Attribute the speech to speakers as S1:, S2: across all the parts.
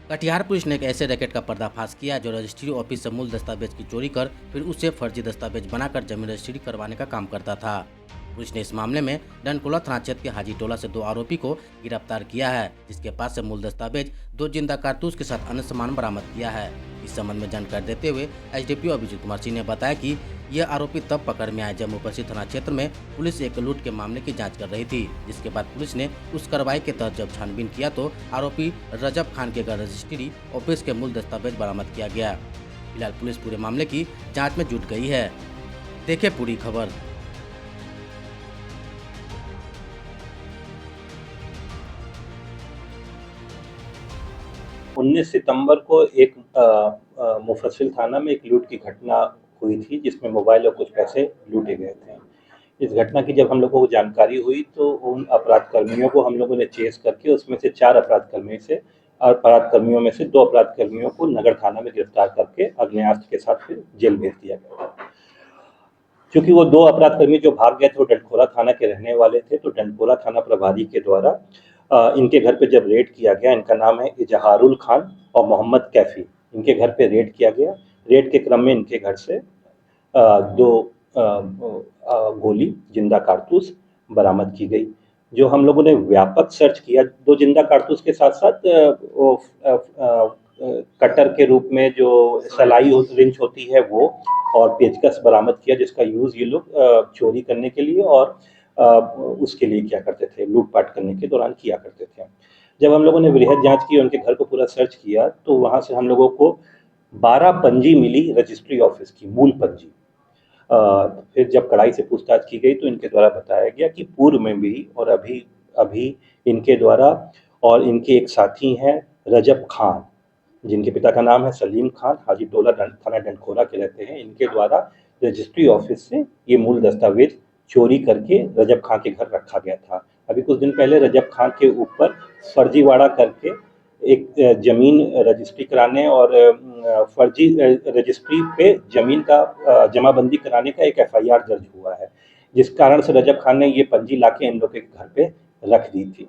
S1: Katihar police ने एक ऐसे रैकेट का पर्दाफाश किया जो रजिस्ट्री ऑफिस से मूल दस्तावेज की चोरी कर फिर उससे फर्जी दस्तावेज बनाकर जमीन रजिस्ट्री करवाने का काम करता था। पुलिस ने इस मामले में डनकोला थाना क्षेत्र के हाजी टोला से 2 आरोपी को गिरफ्तार किया है, जिसके पास से मूल दस्तावेज, 2 जिंदा कारतूस के साथ अन्य सामान बरामद किया है। इस संबंध में जानकारी देते हुए एसडीपीओ अभिजीत कुमार सिंह ने बताया कि ये आरोपी तब पकड़ में आए जब मुफस्सिल थाना क्षेत्र में पुलिस एक लूट के मामले की जांच कर रही थी, जिसके बाद पुलिस ने उस कार्रवाई के तहत जब छानबीन किया तो आरोपी रजब खान के घर रजिस्ट्री ऑफिस के मूल दस्तावेज बरामद किया गया। फिलहाल पुलिस पूरे मामले की जांच में जुट गई है। देखें पूरी खबर।
S2: 19 सितंबर को एक मुफस्सिल थाना में एक लूट की घटना हुई थी, जिसमें मोबाइल और कुछ पैसे लूटे गए थे। इस घटना की जब हम लोगों को जानकारी हुई तो उन अपराध कर्मियों को हम लोगों ने चेस करके उसमें से 4 अपराध कर्मियों में से 2 अपराध कर्मियों को नगर थाना में गिरफ्तार करके आग्नेयास्त्र के साथ फिर जेल भेज दिया गया। क्योंकि वो 2 अपराध कर्मी जो भाग गए थे वो डंडखोला थाना के रहने वाले थे, तो डंडखोला थाना प्रभारी के द्वारा इनके घर पे जब रेड किया गया, इनका नाम है इजहारुल खान और मोहम्मद कैफी, इनके घर पे रेड किया गया। रेड के क्रम में इनके घर से 2 गोली जिंदा कारतूस बरामद की गई। जो हम लोगों ने व्यापक सर्च किया, 2 जिंदा कारतूस के साथ साथ कटर के रूप में जो सलाई रिंच होती है वो, और पेचकस बरामद किया, जिसका यूज़ ये लोग चोरी करने के लिए और उसके लिए क्या करते थे, लूटपाट करने के दौरान किया करते थे। जब हम लोगों ने वृहद जांच की, उनके घर को पूरा सर्च किया, तो वहाँ से हम लोगों को 12 पंजी मिली रजिस्ट्री ऑफिस की, मूल पंजी। फिर जब कड़ाई से पूछताछ की गई तो इनके द्वारा बताया गया कि पूर्व में भी और अभी अभी इनके द्वारा और इनके एक साथी हैं रजब खान, जिनके पिता का नाम है सलीम खान, हाजी टोला थाना डंडखोला के रहते हैं। इनके द्वारा रजिस्ट्री ऑफिस से ये मूल दस्तावेज चोरी करके रजब खान के घर रखा गया था। अभी कुछ दिन पहले रजब खान के ऊपर फर्जीवाड़ा करके एक जमीन रजिस्ट्री कराने और फर्जी रजिस्ट्री पे जमीन का जमाबंदी कराने का एक एफआईआर दर्ज हुआ है, जिस कारण से रजब खान ने ये पंजी लाके इन लोग के घर पे रख दी थी।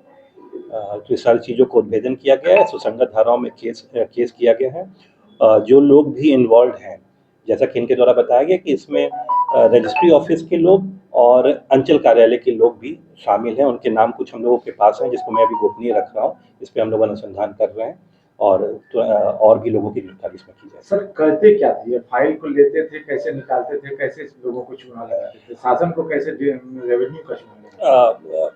S2: तो सारी चीज़ों को उद्भेदन किया गया है, सुसंगत धाराओं में केस किया गया है। जो लोग भी इन्वॉल्व हैं, जैसा कि इनके द्वारा बताया गया कि इसमें रजिस्ट्री ऑफिस के लोग और अंचल कार्यालय के लोग भी शामिल हैं। उनके नाम कुछ हम लोगों के पास हैं, जिसको मैं अभी गोपनीय रख रहा हूँ। इस पे हम लोग अनुसंधान कर रहे हैं और भी लोगों की गिरफ्तारी इसमें की जाए।
S3: सर करते क्या थे ये? फाइल को लेते थे, कैसे निकालते थे, कैसे लोगों को चुना लगाते थे, शासन को कैसे रेवेन्यू का चुना लगाते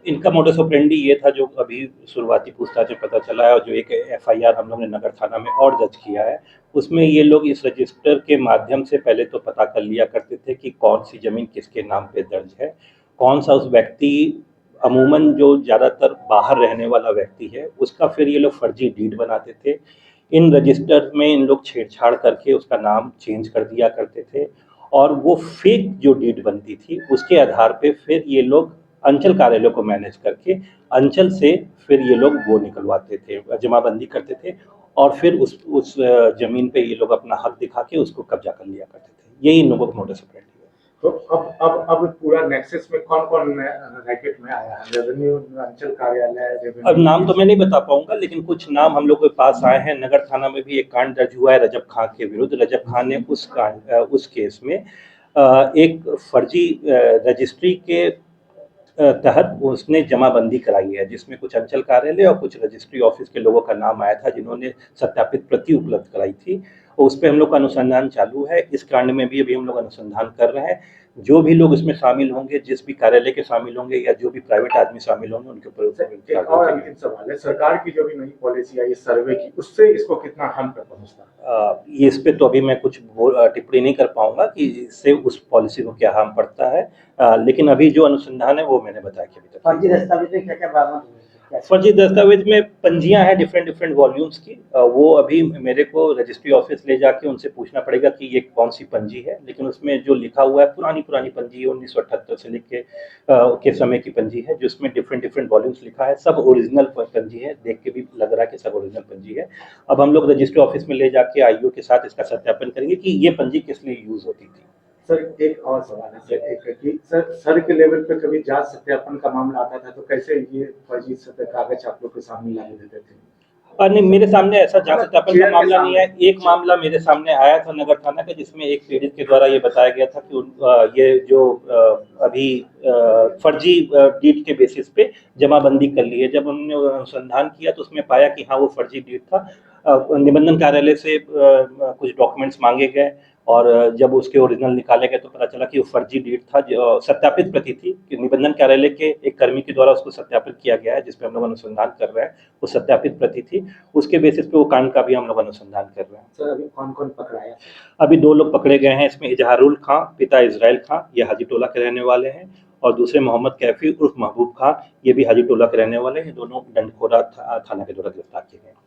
S2: इनका मोडस ऑपरेंडी ये था, जो अभी शुरुआती पूछताछ में पता चला है, और जो एक एफआईआर हम लोग ने नगर थाना में और दर्ज किया है, उसमें ये लोग इस रजिस्टर के माध्यम से पहले तो पता कर लिया करते थे कि कौन सी जमीन किसके नाम पे दर्ज है, कौन सा उस व्यक्ति, अमूमन जो ज़्यादातर बाहर रहने वाला व्यक्ति है, उसका फिर ये लोग फर्जी डीड बनाते थे। इन रजिस्टर में इन लोग छेड़छाड़ करके उसका नाम चेंज कर दिया करते थे, और वो फेक जो डीड बनती थी उसके आधार पे फिर ये लोग अंचल कार्यालय को मैनेज करके अंचल से फिर ये लोग वो निकलवाते थे, जमाबंदी करते थे, और फिर उस जमीन पे ये लोग अपना हक दिखा के उसको कब्जा कर लिया करते थे। यही इन लोगों का मोडस ऑपरेंडी है।
S3: तो अब पूरा नेक्सस में कौन-कौन रैकेट में आया है? रेवेन्यू, अंचल कार्यालय,
S2: अब
S3: रेवेन्यू?
S2: नाम तो मैं नहीं बता पाऊंगा, लेकिन कुछ नाम हम लोग के पास आए हैं। नगर थाना में भी एक कांड दर्ज हुआ है रजब खान के विरुद्ध। रजब खान ने उस केस में एक फर्जी रजिस्ट्री के तहत उसने जमाबंदी कराई है, जिसमें कुछ अंचल कार्यालय और कुछ रजिस्ट्री ऑफिस के लोगों का नाम आया था, जिन्होंने सत्यापित प्रति उपलब्ध कराई थी, और उस पे हम लोग का अनुसंधान चालू है। इस कांड में भी अभी हम लोग अनुसंधान कर रहे हैं। जो भी लोग इसमें शामिल होंगे, जिस भी कार्यालय के शामिल होंगे या जो भी प्राइवेट आदमी शामिल होंगे, उनके ऊपर
S3: एक और अंतिम सवाल है, सरकार की जो भी नई पॉलिसी आई सर्वे की, उससे इसको कितना हम तक पहुंचता है?
S2: इस पे तो अभी मैं कुछ टिप्पणी नहीं कर पाऊंगा कि इससे उस पॉलिसी को क्या हार्म पड़ता है, लेकिन अभी जो अनुसंधान है वो मैंने बताया कि अभी तक
S4: फर्जी दस्तावेज में क्या क्या बरामद हुए?
S2: फर्जी दस्तावेज में पंजियां हैं डिफरेंट वॉल्यूम्स की। वो अभी मेरे को रजिस्ट्री ऑफिस ले जाके उनसे पूछना पड़ेगा कि ये कौन सी पंजी है, लेकिन उसमें जो लिखा हुआ है पुरानी पंजी है, 1978 से लेके के समय की पंजी है, जिसमें डिफरेंट वॉल्यूम्स लिखा है। सब ओरिजिनल पंजी है, देख के भी लग रहा है कि सब ओरिजिनल पंजी है। अब हम लोग रजिस्ट्री ऑफिस में ले जाके आईओ के साथ इसका सत्यापन करेंगे कि ये पंजी किस लिए यूज होती थी।
S3: सर एक और सवाल है सर, एक कि सर के लेवल पे कभी जांच सत्यापन का मामला आता था तो कैसे ये फर्जी कागज आप लोग के सामने लाने देते थे?
S2: नहीं, मेरे सामने ऐसा जांच सत्यापन का मामला नहीं है। एक मामला मेरे सामने आया था नगर थाना का, जिसमें एक पीड़ित के द्वारा ये बताया गया था कि ये जो अभी फर्जी डीड के बेसिस पे जमाबंदी कर ली है। जब हमने अनुसंधान किया तो उसमें पाया कि हाँ, वो फर्जी डीड था। निबंधन कार्यालय से कुछ डॉक्यूमेंट्स मांगे गए और जब उसके ओरिजिनल निकाले गए तो पता चला कि वो फर्जी डीड था, जो सत्यापित प्रति थी कि निबंधन कार्यालय के एक कर्मी के द्वारा उसको सत्यापित किया गया है, जिसपे हम लोग अनुसंधान कर रहे हैं। वो सत्यापित प्रति थी, उसके बेसिस पे वो कांड का भी हम लोग अनुसंधान कर रहे हैं।
S3: सर अभी कौन कौन पकड़ाया?
S2: अभी 2 लोग पकड़े गए हैं। इसमें इजहारुल खां पिता इजराइल खां, ये हाजी टोला के रहने वाले हैं, और दूसरे मोहम्मद कैफी उर्फ महबूब खां, ये भी हाजी टोला के रहने वाले हैं। दोनों डंडखोरा थाना के द्वारा गिरफ्तार किए गए हैं।